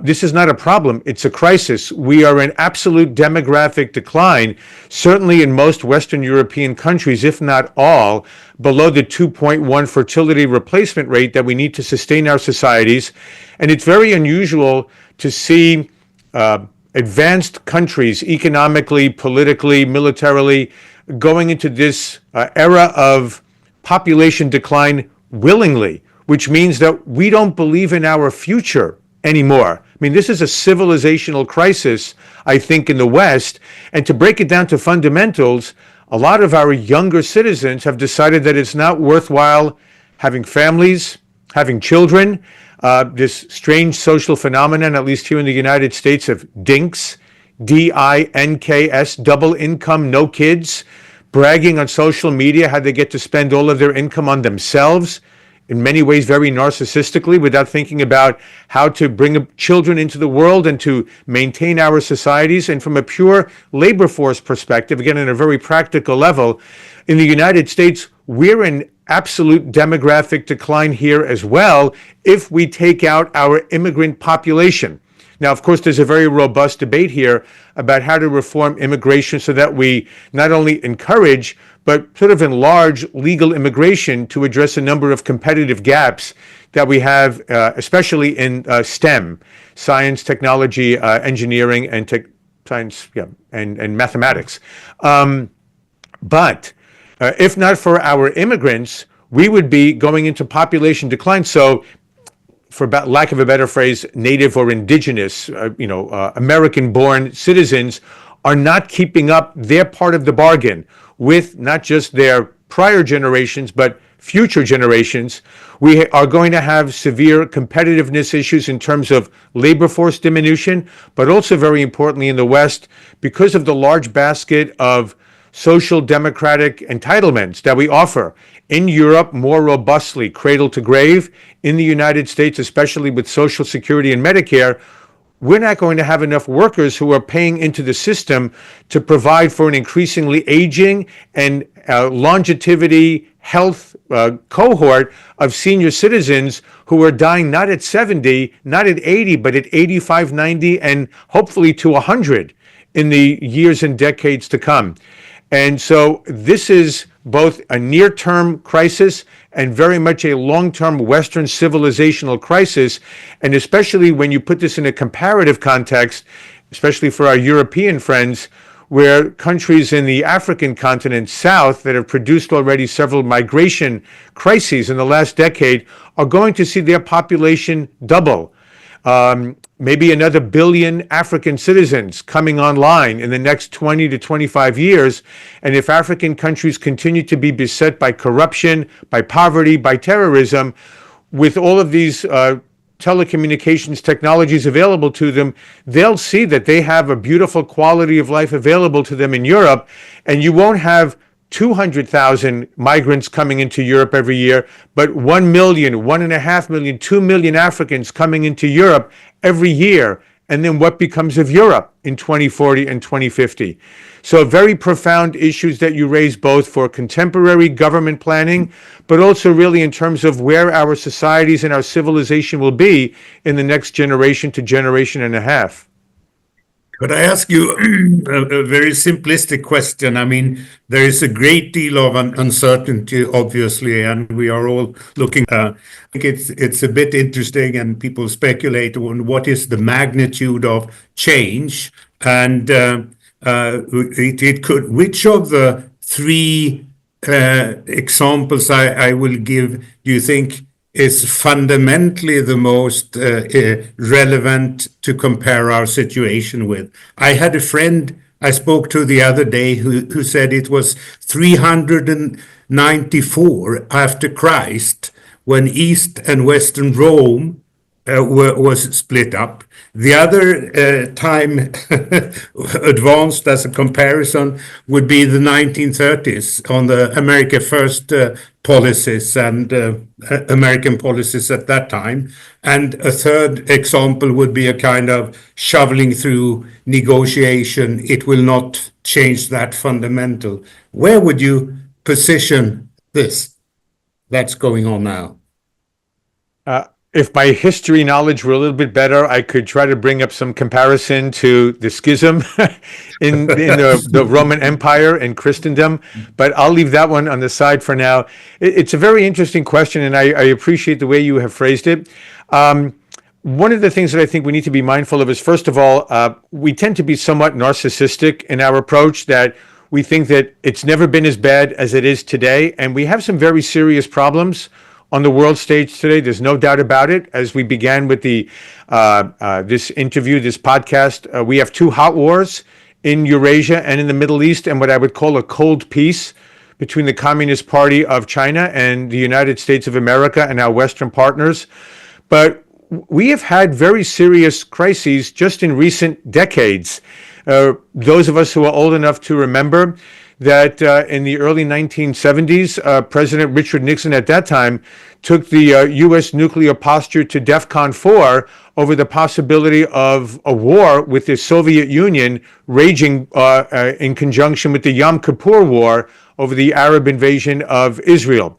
This is not a problem, it's a crisis. We are in absolute demographic decline, certainly in most Western European countries, if not all, below the 2.1 fertility replacement rate that we need to sustain our societies. And it's very unusual to see advanced countries, economically, politically, militarily, going into this era of population decline willingly, which means that we don't believe in our future anymore. I mean, this is a civilizational crisis, I think, in the West. And to break it down to fundamentals, a lot of our younger citizens have decided that it's not worthwhile having families, having children. This strange social phenomenon, at least here in the United States, of DINKs, D-I-N-K-S, double income, no kids, bragging on social media how they get to spend all of their income on themselves, in many ways very narcissistically, without thinking about how to bring children into the world and to maintain our societies. And from a pure labor force perspective, again, on a very practical level, in the United States, we're in absolute demographic decline here as well if we take out our immigrant population. Now, of course, there's a very robust debate here about how to reform immigration so that we not only encourage, but sort of enlarge legal immigration to address a number of competitive gaps that we have, especially in STEM, science, technology, engineering, and and mathematics. But if not for our immigrants, we would be going into population decline. So, for lack of a better phrase, native or indigenous, American-born citizens are not keeping up their part of the bargain with not just their prior generations, but future generations. We are going to have severe competitiveness issues in terms of labor force diminution, but also very importantly in the West, because of the large basket of social democratic entitlements that we offer. In Europe, more robustly, cradle to grave. In the United States, especially with Social Security and Medicare, we're not going to have enough workers who are paying into the system to provide for an increasingly aging and longevity health cohort of senior citizens who are dying not at 70, not at 80, but at 85, 90, and hopefully to 100 in the years and decades to come. And so this is both a near-term crisis and very much a long-term Western civilizational crisis. And especially when you put this in a comparative context, especially for our European friends, where countries in the African continent south that have produced already several migration crises in the last decade are going to see their population double. Maybe another billion African citizens coming online in the next 20 to 25 years. And if African countries continue to be beset by corruption, by poverty, by terrorism, with all of these telecommunications technologies available to them, they'll see that they have a beautiful quality of life available to them in Europe, and you won't have 200,000 migrants coming into Europe every year, but 1 million, 1.5 million, 2 million Africans coming into Europe every year. And then what becomes of Europe in 2040 and 2050? So very profound issues that you raise, both for contemporary government planning, but also really in terms of where our societies and our civilization will be in the next generation to generation and a half. Could I ask you a very simplistic question? I mean, there is a great deal of uncertainty, obviously, and we are all looking. I think it's a bit interesting, and people speculate on what is the magnitude of change, and it could. Which of the three examples I will give do you think is fundamentally the most relevant to compare our situation with? I had a friend I spoke to the other day who said it was 394 after Christ when East and Western Rome was split up. The other time advanced as a comparison would be the 1930s on the America First policies and American policies at that time. And a third example would be a kind of shoveling through negotiation. It will not change that fundamental. Where would you position this that's going on now? If my history knowledge were a little bit better, I could try to bring up some comparison to the schism in the Roman Empire and Christendom, but I'll leave that one on the side for now. It's a very interesting question, and I appreciate the way you have phrased it. One of the things that I think we need to be mindful of is, first of all, we tend to be somewhat narcissistic in our approach, that we think that it's never been as bad as it is today, and we have some very serious problems on the world stage today. There's no doubt about it. As we began with this interview, this podcast, we have two hot wars in Eurasia and in the Middle East, and what I would call a cold peace between the Communist Party of China and the United States of America and our Western partners. But we have had very serious crises just in recent decades. Those of us who are old enough to remember that in the early 1970s, President Richard Nixon at that time took the U.S. nuclear posture to DEFCON 4 over the possibility of a war with the Soviet Union raging in conjunction with the Yom Kippur War over the Arab invasion of Israel.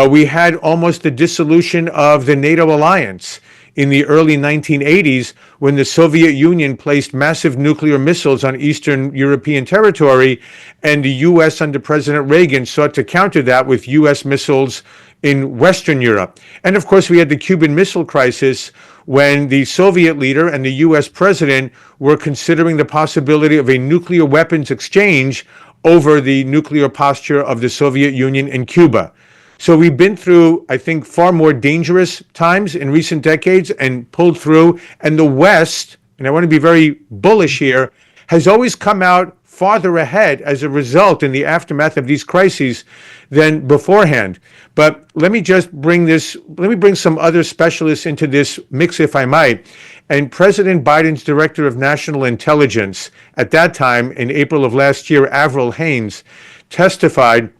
We had almost the dissolution of the NATO alliance in the early 1980s, when the Soviet Union placed massive nuclear missiles on Eastern European territory, and the U.S. under President Reagan sought to counter that with U.S. missiles in Western Europe. And of course, we had the Cuban Missile Crisis, when the Soviet leader and the U.S. president were considering the possibility of a nuclear weapons exchange over the nuclear posture of the Soviet Union and Cuba. So we've been through, I think, far more dangerous times in recent decades and pulled through. And the West, and I want to be very bullish here, has always come out farther ahead as a result in the aftermath of these crises than beforehand. But let me bring some other specialists into this mix, if I might. And President Biden's Director of National Intelligence at that time, in April of last year, Avril Haines, testified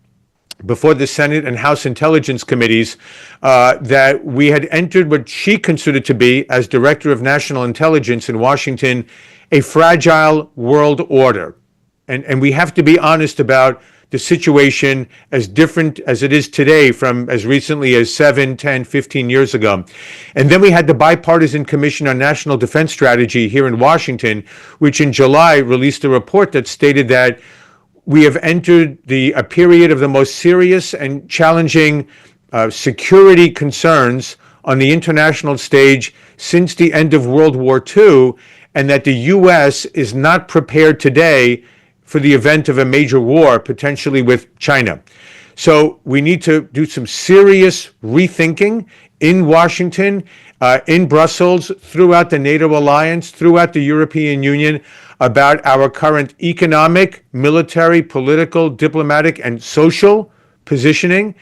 before the Senate and House Intelligence Committees that we had entered what she considered to be, as Director of National Intelligence in Washington, a fragile world order. And we have to be honest about the situation, as different as it is today from as recently as 7, 10, 15 years ago. And then we had the Bipartisan Commission on National Defense Strategy here in Washington, which in July released a report that stated that we have entered a period of the most serious and challenging security concerns on the international stage since the end of World War II, and that the U.S. is not prepared today for the event of a major war, potentially with China. So we need to do some serious rethinking in Washington, in Brussels, throughout the NATO alliance, throughout the European Union, about our current economic, military, political, diplomatic, and social positioning.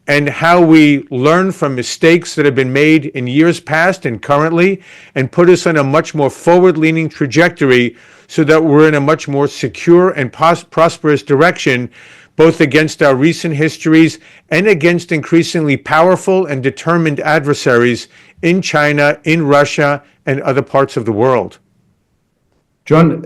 and how we learn from mistakes that have been made in years past and currently, and put us on a much more forward-leaning trajectory so that we're in a much more secure and prosperous direction, both against our recent histories and against increasingly powerful and determined adversaries in China, in Russia, and other parts of the world. John,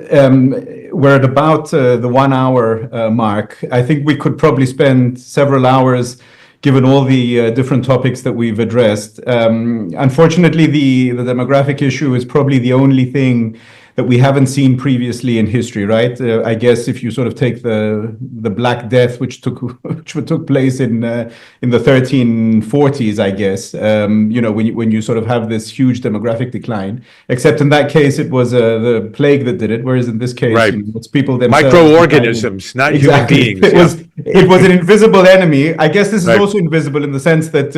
we're at about the 1 hour mark. I think we could probably spend several hours given all the different topics that we've addressed. Unfortunately, the demographic issue is probably the only thing that we haven't seen previously in history, right? I guess if you sort of take the Black Death, which took place in the 1340s, I guess, when you sort of have this huge demographic decline. Except in that case, it was the plague that did it, whereas in this case, right, it's people themselves. Microorganisms, not exactly. human beings. It was an invisible enemy. I guess this is also invisible in the sense that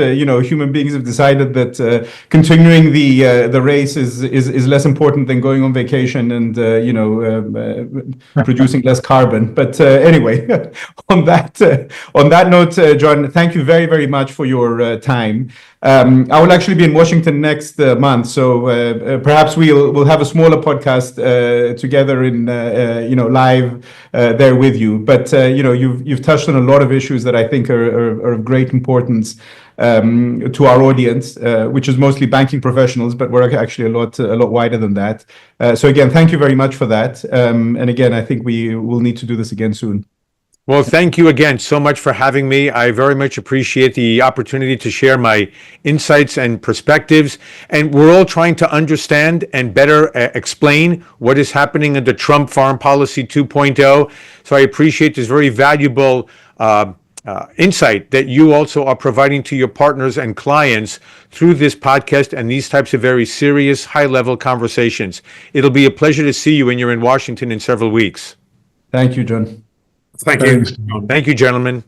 human beings have decided that continuing the race is less important than going on vacation and producing less carbon. But anyway, on that note, John, thank you very, very much for your time. I will actually be in Washington next month, so perhaps we'll have a smaller podcast together in live there with you. But you've touched on a lot of issues that I think are of great importance to our audience, which is mostly banking professionals, but we're actually a lot wider than that. So again, thank you very much for that. And again, I think we will need to do this again soon. Well, thank you again so much for having me. I very much appreciate the opportunity to share my insights and perspectives. And we're all trying to understand and better explain what is happening under Trump foreign policy 2.0. So I appreciate this very valuable insight that you also are providing to your partners and clients through this podcast and these types of very serious, high-level conversations. It'll be a pleasure to see you when you're in Washington in several weeks. Thank you, John. Thank you. Thank you, gentlemen.